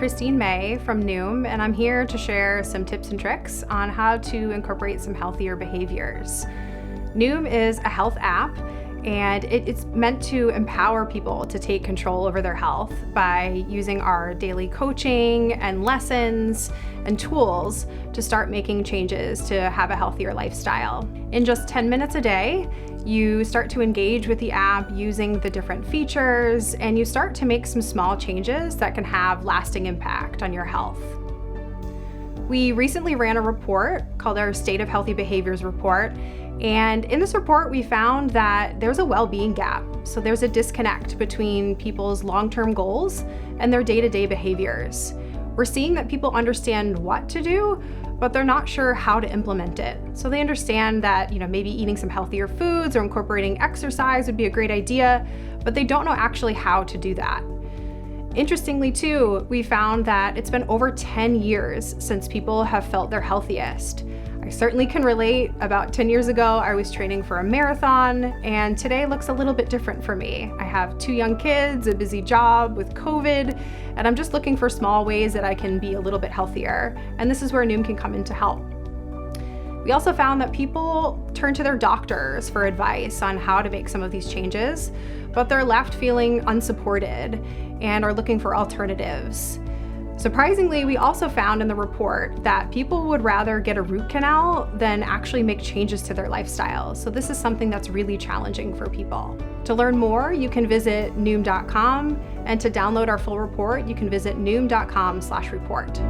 Christine May from Noom, and I'm here to share some tips and tricks on how to incorporate some healthier behaviors. Noom is a health app, and it's meant to empower people to take control over their health by using our daily coaching and lessons and tools to start making changes to have a healthier lifestyle. In just 10 minutes a day, you start to engage with the app using the different features, and you start to make some small changes that can have lasting impact on your health. We recently ran a report called our State of Healthy Behaviors report, and in this report we found that there's a well-being gap. So there's a disconnect between people's long-term goals and their day-to-day behaviors. We're seeing that people understand what to do, but they're not sure how to implement it. So they understand that, maybe eating some healthier foods or incorporating exercise would be a great idea, but they don't know actually how to do that. Interestingly too, we found that it's been over 10 years since people have felt their healthiest. I certainly can relate. About 10 years ago, I was training for a marathon, and today looks a little bit different for me. I have 2 young kids, a busy job with COVID, and I'm just looking for small ways that I can be a little bit healthier. And this is where Noom can come in to help. We also found that people turn to their doctors for advice on how to make some of these changes, but they're left feeling unsupported and are looking for alternatives. Surprisingly, we also found in the report that people would rather get a root canal than actually make changes to their lifestyle. So this is something that's really challenging for people. To learn more, you can visit Noom.com, and to download our full report, you can visit Noom.com/report.